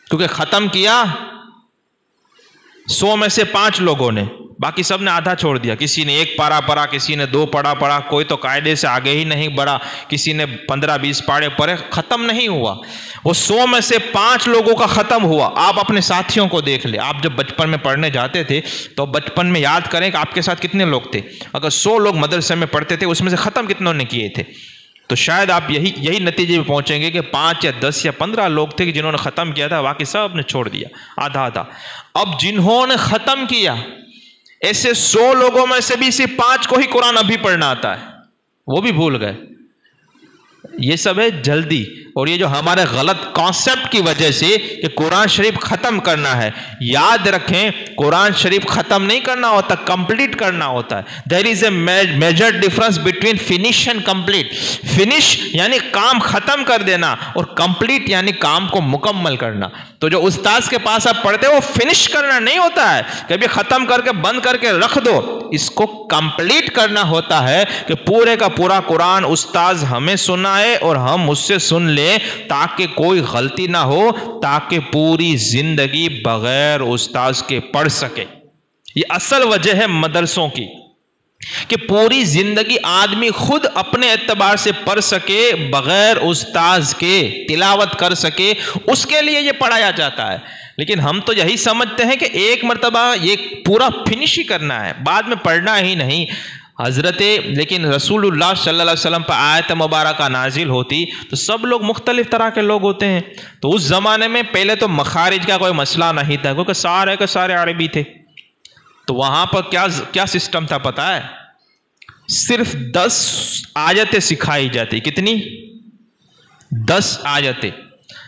Speaker 1: کیونکہ ختم کیا 100 میں سے 5 لوگوں نے، باقی سب نے آدھا چھوڑ دیا۔ کسی نے 1 پارہ پڑھا، کسی نے 2 پڑھا، کوئی تو قاعدے سے آگے ہی نہیں بڑھا، کسی نے 15-20 پارے پڑھے، ختم نہیں ہوا۔ وہ 100 میں سے 5 لوگوں کا ختم ہوا۔ آپ اپنے ساتھیوں کو دیکھ لیں، آپ جب بچپن میں پڑھنے جاتے تھے تو بچپن میں یاد کریں کہ آپ کے ساتھ کتنے لوگ تھے۔ اگر 100 لوگ مدرسے میں پڑھتے تھے اس میں سے ختم کتنوں نے کیے تھے؟ تو شاید آپ یہی نتیجے پہ پہنچیں گے کہ 5 یا 10 یا 15 لوگ تھے کہ جنہوں نے ختم کیا تھا، باقی سب نے چھوڑ دیا آدھا آدھا۔ اب جنہوں نے ختم کیا ایسے 100 لوگوں میں سے بھی صرف 5 کو ہی قرآن ابھی پڑھنا آتا ہے، وہ بھی بھول گئے۔ یہ سب ہے جلدی، اور یہ جو ہمارے غلط کانسیپٹ کی وجہ سے کہ قرآن شریف ختم کرنا ہے۔ یاد رکھیں قرآن شریف ختم نہیں کرنا ہوتا، کمپلیٹ کرنا ہوتا ہے۔ There is a major difference between finish and complete. Finish یعنی کام ختم کر دینا، اور کمپلیٹ یعنی کام کو مکمل کرنا۔ تو جو استاذ کے پاس آپ پڑھتے وہ فنش کرنا نہیں ہوتا ہے کہ ابھی ختم کر کے بند کر کے رکھ دو، اس کو کمپلیٹ کرنا ہوتا ہے کہ پورے کا پورا قرآن استاذ ہمیں سنائے اور ہم اس سے سن لیں تاکہ کوئی غلطی نہ ہو، تاکہ پوری زندگی بغیر استاذ کے پڑھ سکے۔ یہ اصل وجہ ہے مدرسوں کی کہ پوری زندگی آدمی خود اپنے اعتبار سے پڑھ سکے، بغیر استاذ کے تلاوت کر سکے، اس کے لیے یہ پڑھایا جاتا ہے۔ لیکن ہم تو یہی سمجھتے ہیں کہ ایک مرتبہ یہ پورا فنش ہی کرنا ہے، بعد میں پڑھنا ہی نہیں۔ لیکن رسول اللہ صلی اللہ علیہ وسلم پر آیت مبارکہ نازل ہوتی تو سب لوگ مختلف طرح کے لوگ ہوتے ہیں۔ تو اس زمانے میں پہلے تو مخارج کا کوئی مسئلہ نہیں تھا، کیونکہ سارے کے سارے عربی تھے۔ تو وہاں پر کیا سسٹم تھا پتہ ہے؟ صرف 10 آیتیں سکھائی جاتی۔ کتنی؟ 10 آیتیں۔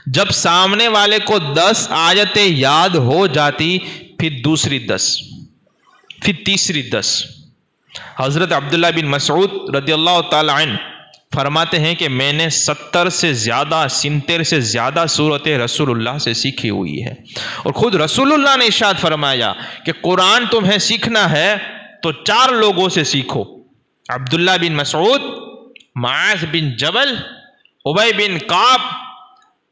Speaker 1: جب سامنے والے کو 10 آیتیں یاد ہو جاتی، پھر دوسری 10، پھر تیسری 10۔ حضرت عبداللہ بن مسعود رضی اللہ تعالی عنہ فرماتے ہیں کہ میں نے 70 سے زیادہ 70 سے زیادہ صورتیں رسول اللہ سے سیکھی ہوئی ہے، اور خود رسول اللہ نے ارشاد فرمایا کہ قرآن تمہیں سیکھنا ہے تو 4 لوگوں سے سیکھو۔ عبداللہ بن مسعود، معاذ بن جبل، ابی بن کعب،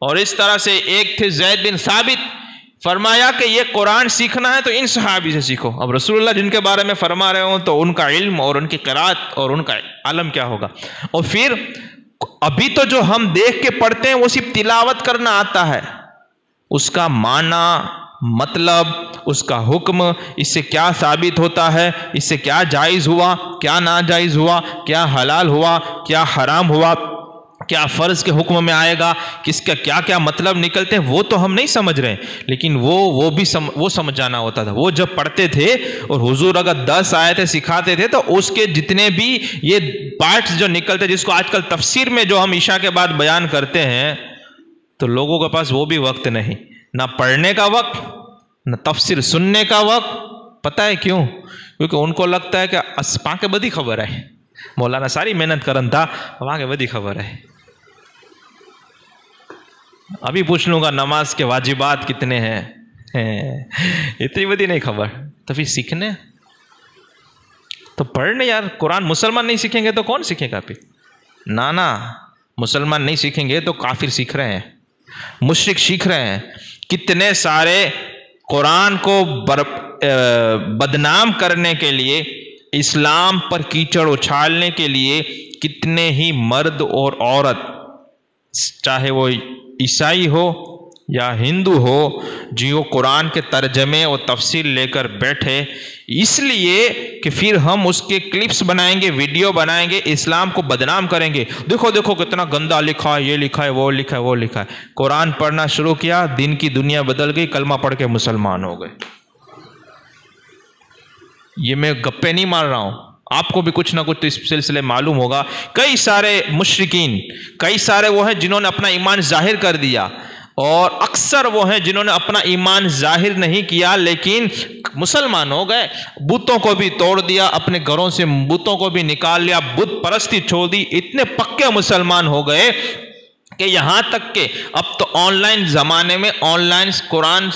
Speaker 1: اور اس طرح سے ایک تھے زید بن ثابت۔ فرمایا کہ یہ قرآن سیکھنا ہے تو ان صحابی سے سیکھو۔ اب رسول اللہ جن کے بارے میں فرما رہے ہوں تو ان کا علم اور ان کی قرات اور ان کا عالم کیا ہوگا۔ اور پھر ابھی تو جو ہم دیکھ کے پڑھتے ہیں وہ صرف تلاوت کرنا آتا ہے، اس کا معنی، مطلب، اس کا حکم، اس سے کیا ثابت ہوتا ہے، اس سے کیا جائز ہوا، کیا ناجائز ہوا، کیا حلال ہوا، کیا حرام ہوا، کیا فرض کے حکم میں آئے گا، کس کا کیا کیا مطلب نکلتے ہیں، وہ تو ہم نہیں سمجھ رہے ہیں، لیکن وہ سمجھ جانا ہوتا تھا۔ وہ جب پڑھتے تھے اور حضور اگر 10 آیتیں سکھاتے تھے تو اس کے جتنے بھی یہ پارٹس جو نکلتے، جس کو آج کل تفسیر میں جو ہم عشاء کے بعد بیان کرتے ہیں، تو لوگوں کے پاس وہ بھی وقت نہیں، نہ پڑھنے کا وقت، نہ تفسیر سننے کا وقت۔ پتہ ہے کیوں؟ کیونکہ ان کو لگتا ہے کہ اسپاں کے بدی خبر ہے، مولانا ساری محنت کرن تھا وہاں کے بدی خبر ہے۔ ابھی پوچھ لوں گا نماز کے واجبات کتنے ہیں، اتنی بدی نہیں خبر، تو پھر سیکھنے تو پڑھنے یار۔ قرآن مسلمان نہیں سیکھیں گے تو کون سیکھے گا پھر؟ نا، مسلمان نہیں سیکھیں گے تو کافر سیکھ رہے ہیں، مشرک سیکھ رہے ہیں۔ کتنے سارے قرآن کو بدنام کرنے کے لیے، اسلام پر کیچڑ اچھالنے کے لیے کتنے ہی مرد اور عورت، چاہے وہ عیسائی ہو یا ہندو ہو، جو قرآن کے ترجمے اور تفسیر لے کر بیٹھے، اس لیے کہ پھر ہم اس کے کلپس بنائیں گے، ویڈیو بنائیں گے، اسلام کو بدنام کریں گے۔ دیکھو دیکھو کتنا گندا لکھا ہے، یہ لکھا ہے، وہ لکھا ہے، وہ لکھا ہے۔ قرآن پڑھنا شروع کیا، دین کی دنیا بدل گئی، کلمہ پڑھ کے مسلمان ہو گئے۔ یہ میں گپے نہیں مار رہا ہوں، آپ کو بھی کچھ نہ کچھ تو اس سلسلے معلوم ہوگا. کئی سارے مشرکین، کئی سارے وہ ہیں جنہوں نے اپنا ایمان ظاہر کر دیا، اور اکثر وہ ہیں جنہوں نے اپنا ایمان ظاہر نہیں کیا لیکن مسلمان ہو گئے، بتوں کو بھی توڑ دیا، اپنے گھروں سے بتوں کو بھی نکال لیا، بت پرستی چھوڑ دی، اتنے پکے مسلمان ہو گئے کہ یہاں تک کہ اب تو آن لائن زمانے میں آن لائن قرآن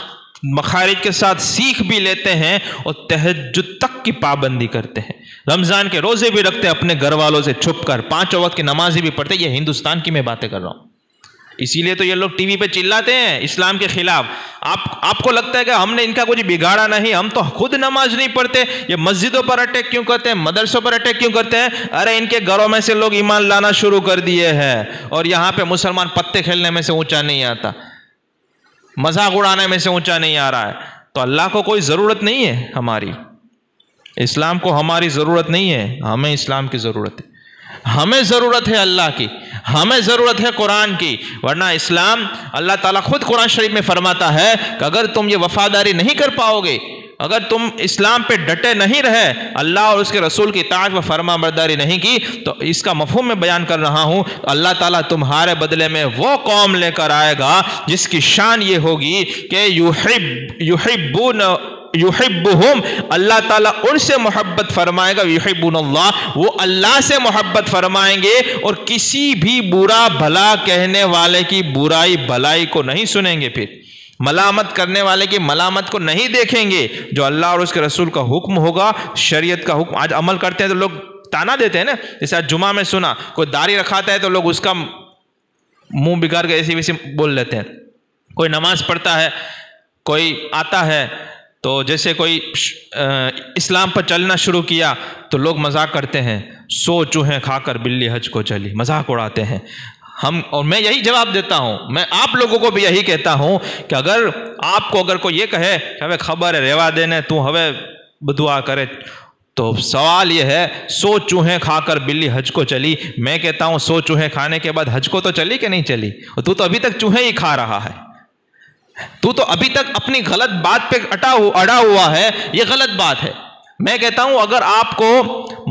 Speaker 1: مخارج کے ساتھ سیکھ بھی لیتے ہیں اور تہجد تک کی پابندی کرتے ہیں، رمضان کے روزے بھی رکھتے ہیں اپنے گھر والوں سے چھپ کر، 5 وقت کی نمازیں بھی پڑھتے. یہ ہندوستان کی میں باتیں کر رہا ہوں. اسی لیے تو یہ لوگ ٹی وی پہ چلاتے ہیں اسلام کے خلاف. آپ کو لگتا ہے کہ ہم نے ان کا کچھ بگاڑا نہیں، ہم تو خود نماز نہیں پڑھتے، یہ مسجدوں پر اٹیک کیوں کرتے ہیں، مدرسوں پر اٹیک کیوں کرتے ہیں؟ ارے ان کے گھروں میں سے لوگ ایمان لانا شروع کر دیے ہیں، اور یہاں پہ مسلمان پتے کھیلنے میں سے اونچا نہیں آتا، مذاق اڑانے میں سے اونچا نہیں آ رہا ہے. تو اللہ کو کوئی ضرورت نہیں ہے، ہماری اسلام کو ہماری ضرورت نہیں ہے، ہمیں اسلام کی ضرورت ہے، ہمیں ضرورت ہے اللہ کی، ہمیں ضرورت ہے قرآن کی. ورنہ اسلام، اللہ تعالیٰ خود قرآن شریف میں فرماتا ہے کہ اگر تم یہ وفاداری نہیں کر پاؤ گے، اگر تم اسلام پہ ڈٹے نہیں رہے، اللہ اور اس کے رسول کی اطاعت و فرما برداری نہیں کی، تو اس کا مفہوم میں بیان کر رہا ہوں، اللہ تعالیٰ تمہارے بدلے میں وہ قوم لے کر آئے گا جس کی شان یہ ہوگی کہ یحبہم، اللہ تعالیٰ ان سے محبت فرمائے گا، یحبون اللہ، وہ اللہ سے محبت فرمائیں گے، اور کسی بھی برا بھلا کہنے والے کی برائی بھلائی کو نہیں سنیں گے، پھر ملامت کرنے والے کی ملامت کو نہیں دیکھیں گے. جو اللہ اور اس کے رسول کا حکم ہوگا، شریعت کا حکم آج عمل کرتے ہیں تو لوگ تانا دیتے ہیں نا. جیسے آج جمعہ میں سنا کوئی داڑھی رکھاتا ہے تو لوگ اس کا منہ بگاڑ کے ایسی ویسی بول لیتے ہیں. کوئی نماز پڑھتا ہے، کوئی آتا ہے تو جیسے کوئی اسلام پر چلنا شروع کیا تو لوگ مذاق کرتے ہیں، 100 چوہیں کھا کر بلی حج کو چلی، مذاق اڑاتے ہیں. اور میں یہی جواب دیتا ہوں، میں آپ لوگوں کو بھی یہی کہتا ہوں کہ اگر آپ کو کوئی یہ کہے کہ ہمیں خبر ہے ریوا دینے تو ہمیں بدعا کرے، تو سوال یہ ہے 100 چوہیں کھا کر بلی حج کو چلی، میں کہتا ہوں 100 چوہیں کھانے کے بعد حج کو تو چلی کہ نہیں چلی؟ اور تو ابھی تک چوہیں ہی کھا رہا ہے، تو ابھی تک اپنی غلط بات پہ اڑا ہوا ہے، یہ غلط بات ہے. میں کہتا ہوں اگر آپ کو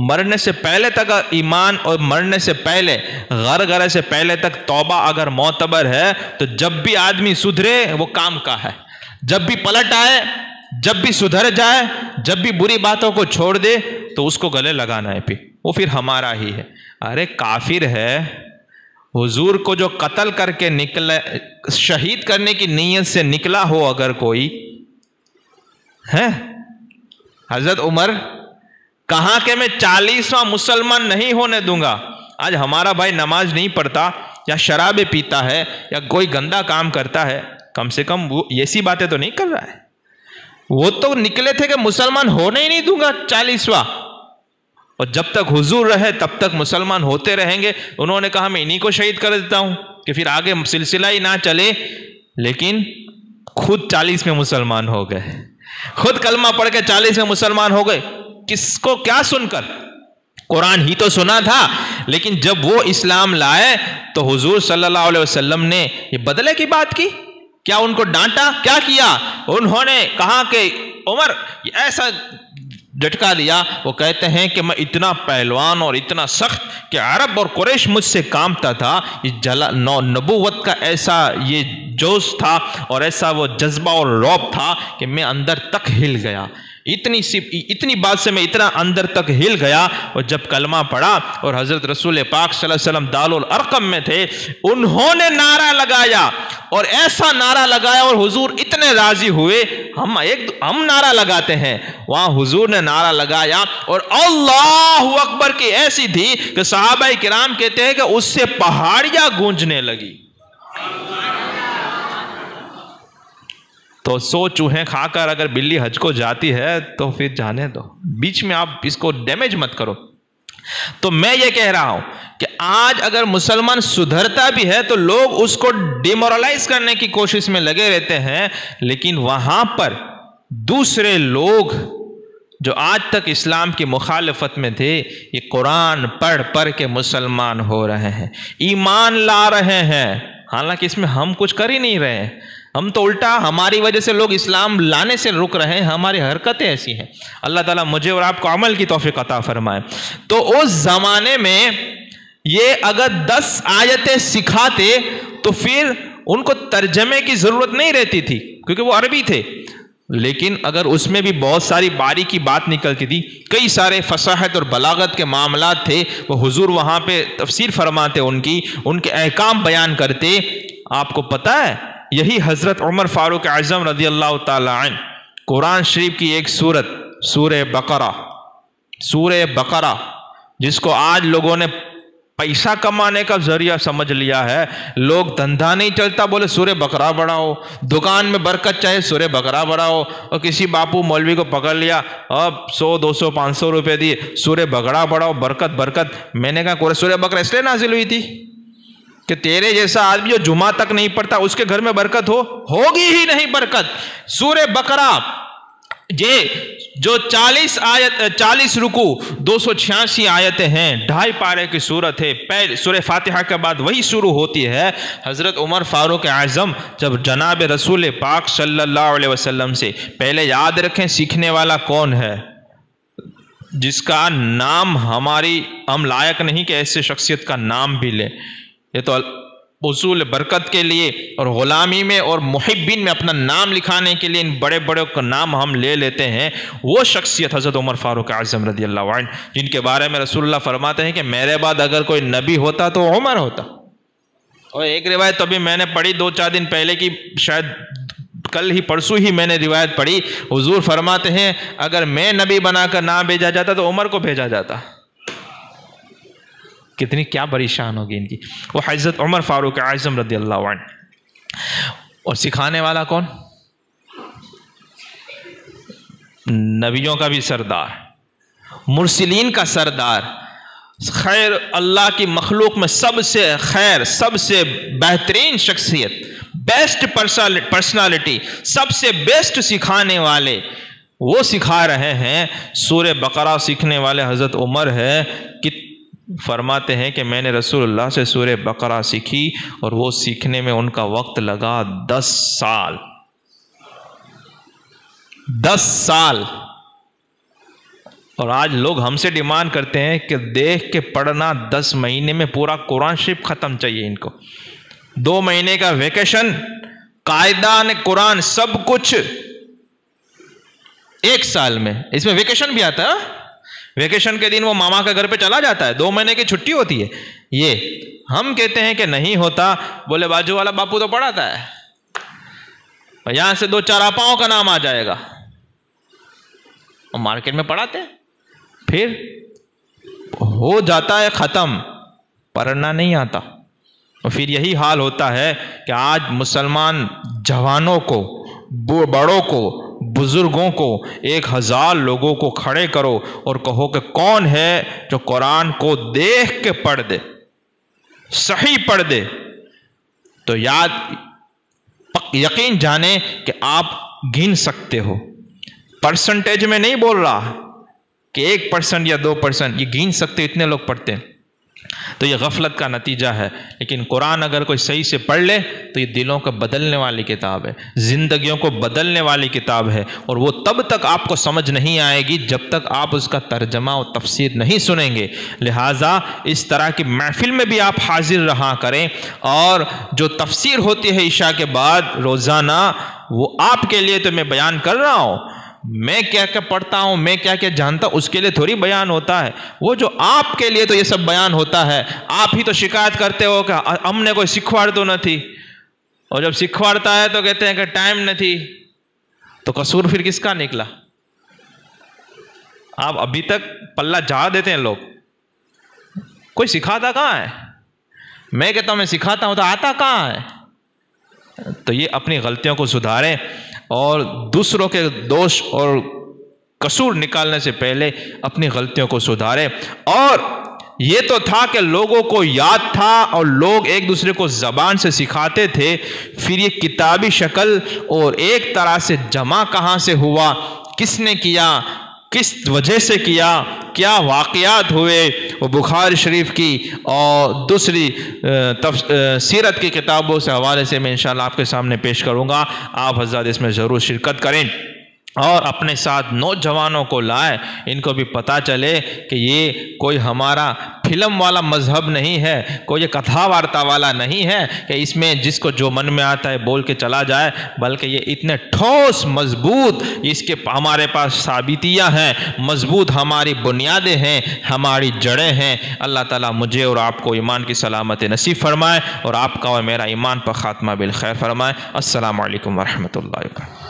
Speaker 1: مرنے سے پہلے تک ایمان اور مرنے سے پہلے غرغرے سے پہلے تک توبہ اگر معتبر ہے تو جب بھی آدمی سدھرے وہ کام کا ہے، جب بھی پلٹ آئے، جب بھی سدھر جائے، جب بھی بری باتوں کو چھوڑ دے تو اس کو گلے لگانا ہے، وہ پھر ہمارا ہی ہے. ارے کافر ہے، حضور کو جو قتل کر کے نکلے، شہید کرنے کی نیت سے نکلا ہو اگر کوئی ہے، حضرت عمر کہاں کہ میں 40واں مسلمان نہیں ہونے دوں گا. آج ہمارا بھائی نماز نہیں پڑھتا یا شرابیں پیتا ہے یا کوئی گندا کام کرتا ہے، کم سے کم وہ ایسی باتیں تو نہیں کر رہا ہے. وہ تو نکلے تھے کہ مسلمان ہونے ہی نہیں دوں گا 40واں، اور جب تک حضور رہے تب تک مسلمان ہوتے رہیں گے. انہوں نے کہا میں انہی کو شہید کر دیتا ہوں کہ پھر آگے سلسلہ ہی نہ چلے، لیکن خود 40 میں مسلمان ہو گئے، خود کلمہ پڑھ کے 40 میں مسلمان ہو گئے. کس کو کیا سن کر؟ قرآن ہی تو سنا تھا، لیکن جب وہ اسلام لائے تو حضور صلی اللہ علیہ وسلم نے یہ بدلے کی بات کی؟ کیا ان کو ڈانٹا؟ کیا کیا؟ انہوں نے کہا کہ عمر ایسا جھٹکا دیا. وہ کہتے ہیں کہ میں اتنا پہلوان اور اتنا سخت کہ عرب اور قریش مجھ سے کامتا تھا. یہ نبوت کا ایسا یہ جوش تھا اور ایسا وہ جذبہ اور رعب تھا کہ میں اندر تک ہل گیا. اتنی بات سے میں اتنا اندر تک ہل گیا. اور جب کلمہ پڑھا اور حضرت رسول پاک صلی اللہ علیہ وسلم دار الارقم میں تھے، انہوں نے نعرہ لگایا اور ایسا نعرہ لگایا اور حضور اتنے راضی ہوئے. ہم نعرہ لگاتے ہیں، وہاں حضور نے نعرہ لگایا اور اللہ اکبر کی ایسی تھی کہ صحابہ کرام کہتے ہیں کہ اس سے پہاڑیاں گونجنے لگی. تو 100 چوہیں کھا کر اگر بلی حج کو جاتی ہے تو پھر جانے دو، بیچ میں آپ اس کو ڈیمیج مت کرو. تو میں یہ کہہ رہا ہوں کہ آج اگر مسلمان سدھرتا بھی ہے تو لوگ اس کو ڈیمورلائز کرنے کی کوشش میں لگے رہتے ہیں، لیکن وہاں پر دوسرے لوگ جو آج تک اسلام کی مخالفت میں تھے، یہ قرآن پڑھ پڑھ کے مسلمان ہو رہے ہیں، ایمان لا رہے ہیں. حالانکہ اس میں ہم کچھ کر ہی نہیں رہے. ہم تو الٹا ہماری وجہ سے لوگ اسلام لانے سے رک رہے ہیں، ہماری حرکتیں ایسی ہیں۔ اللہ تعالیٰ مجھے اور آپ کو عمل کی توفیق عطا فرمائے۔ تو اس زمانے میں یہ اگر 10 آیتیں سکھاتے تو پھر ان کو ترجمے کی ضرورت نہیں رہتی تھی کیونکہ وہ عربی تھے، لیکن اگر اس میں بھی بہت ساری باریکی بات نکلتی تھی، کئی سارے فصاحت اور بلاغت کے معاملات تھے، وہ حضور وہاں پہ تفسیر فرماتے، ان کے احکام بیان کرتے۔ آپ کو پتہ ہے یہی حضرت عمر فاروق اعظم رضی اللہ تعالی عنہ قرآن شریف کی ایک سورت سورہ بقرہ جس کو آج لوگوں نے پیسہ کمانے کا ذریعہ سمجھ لیا ہے، لوگ دھندا نہیں چلتا بولے سورہ بقرہ بڑھاؤ، دکان میں برکت چاہے سورہ بقرہ بڑھاؤ، اور کسی باپو مولوی کو پکڑ لیا اب 100 200 500 روپے دیے سورہ بقرہ بڑھاؤ، برکت۔ میں نے کہا سورہ بقرہ اس لیے نازل ہوئی تھی کہ تیرے جیسا آدمی جو جمعہ تک نہیں پڑھتا اس کے گھر میں برکت ہوگی ہی نہیں برکت۔ سورہ بقرہ جو 40 رکوع 286 آیتیں ہیں، 2.5 پارے کی سورت ہے، پہلے سورہ فاتحہ کے بعد وہی شروع ہوتی ہے۔ حضرت عمر فاروق اعظم جب جناب رسول پاک صلی اللہ علیہ وسلم سے، پہلے یاد رکھیں سیکھنے والا کون ہے، جس کا نام ہم لائق نہیں کہ ایسے شخصیت کا نام بھی لیں، یہ تو حصول برکت کے لیے اور غلامی میں اور محبین میں اپنا نام لکھانے کے لیے ان بڑے بڑے کا نام ہم لے لیتے ہیں۔ وہ شخصیت حضرت عمر فاروق اعظم رضی اللہ عنہ، جن کے بارے میں رسول اللہ فرماتے ہیں کہ میرے بعد اگر کوئی نبی ہوتا تو عمر ہوتا۔ اور ایک روایت تو ابھی میں نے پڑھی 2-4 دن پہلے کی، شاید کل ہی پرسوں ہی میں نے روایت پڑھی، حضور فرماتے ہیں اگر میں نبی بنا کر نہ بھیجا جاتا تو عمر کو بھیجا جاتا۔ کتنی کیا بڑی شان ہوگی ان کی۔ وہ حضرت عمر فاروق اعظم رضی اللہ عنہ۔ اور سکھانے والا کون؟ نبیوں کا بھی سردار، مرسلین کا سردار، خیر اللہ کی مخلوق میں سب سے خیر، سب سے بہترین شخصیت، بیسٹ پرسنالٹی، سب سے بیسٹ سکھانے والے، وہ سکھا رہے ہیں۔ سورہ بقرہ سیکھنے والے حضرت عمر ہے کہ فرماتے ہیں کہ میں نے رسول اللہ سے سورہ بقرہ سیکھی اور وہ سیکھنے میں ان کا وقت لگا 10 سال۔ 10 سال۔ اور آج لوگ ہم سے ڈیمانڈ کرتے ہیں کہ دیکھ کے پڑھنا 10 مہینے میں پورا قرآن شریف ختم چاہیے ان کو، 2 مہینے کا ویکیشن، قاعدہ نے قرآن سب کچھ 1 سال میں۔ اس میں ویکیشن بھی آتا ہے، ویکیشن کے دن وہ ماما کے گھر پہ چلا جاتا ہے، 2 مہینے کی چھٹی ہوتی ہے۔ یہ ہم کہتے ہیں کہ نہیں ہوتا، بولے بازو والا باپو تو پڑھاتا ہے، یہاں سے 2-4 آپاؤں کا نام آ جائے گا، اور مارکیٹ میں پڑھاتے ہیں، پھر ہو جاتا ہے ختم، پڑھنا نہیں آتا۔ اور پھر یہی حال ہوتا ہے کہ آج مسلمان جوانوں کو، بڑوں کو، بزرگوں کو، 1000 لوگوں کو کھڑے کرو اور کہو کہ کون ہے جو قرآن کو دیکھ کے پڑھ دے، صحیح پڑھ دے، تو یقین جانیں کہ آپ گن سکتے ہو۔ پرسنٹیج میں نہیں بول رہا کہ 1% یا 2%، یہ گن سکتے اتنے لوگ پڑھتے ہیں۔ تو یہ غفلت کا نتیجہ ہے۔ لیکن قرآن اگر کوئی صحیح سے پڑھ لے تو یہ دلوں کو بدلنے والی کتاب ہے، زندگیوں کو بدلنے والی کتاب ہے، اور وہ تب تک آپ کو سمجھ نہیں آئے گی جب تک آپ اس کا ترجمہ و تفسیر نہیں سنیں گے۔ لہٰذا اس طرح کی محفل میں بھی آپ حاضر رہا کریں، اور جو تفسیر ہوتی ہے عشاء کے بعد روزانہ، وہ آپ کے لیے تو میں بیان کر رہا ہوں، میں کیا کیا پڑھتا ہوں، میں کیا کیا جانتا ہوں، اس کے لیے تھوڑی بیان ہوتا ہے، وہ جو آپ کے لیے تو یہ سب بیان ہوتا ہے۔ آپ ہی تو شکایت کرتے ہو کہ ہم نے کوئی سکھواڑ تو نہ تھی، اور جب سکھواڑتا ہے تو کہتے ہیں کہ ٹائم نہ تھی، تو قصور پھر کس کا نکلا؟ آپ ابھی تک پلہ جھاڑ دیتے ہیں لوگ، کوئی سکھاتا کہاں ہے؟ میں کہتا ہوں میں سکھاتا ہوں تو آتا کہاں ہے؟ تو یہ اپنی غلطیوں کو سدھاریں، اور دوسروں کے دوش اور قصور نکالنے سے پہلے اپنی غلطیوں کو سدھاریں۔ اور یہ تو تھا کہ لوگوں کو یاد تھا اور لوگ ایک دوسرے کو زبان سے سکھاتے تھے، پھر یہ کتابی شکل اور ایک طرح سے جمع کہاں سے ہوا، کس نے کیا، کس وجہ سے کیا، کیا واقعات ہوئے، وہ بخاری شریف کی اور دوسری سیرت کی کتابوں سے حوالے سے میں انشاءاللہ آپ کے سامنے پیش کروں گا۔ آپ حضرات اس میں ضرور شرکت کریں اور اپنے ساتھ نوجوانوں کو لائیں، ان کو بھی پتہ چلے کہ یہ کوئی ہمارا فلم والا مذہب نہیں ہے، کوئی یہ کتھا وارتا والا نہیں ہے کہ اس میں جس کو جو من میں آتا ہے بول کے چلا جائے، بلکہ یہ اتنے ٹھوس مضبوط اس کے ہمارے پاس ثابتیاں ہیں، مضبوط ہماری بنیادیں ہیں، ہماری جڑیں ہیں۔ اللہ تعالیٰ مجھے اور آپ کو ایمان کی سلامت نصیب فرمائے اور آپ کا اور میرا ایمان پر خاتمہ بالخیر فرمائے۔ السلام علیکم ورحمۃ اللہ وبرکاتہ۔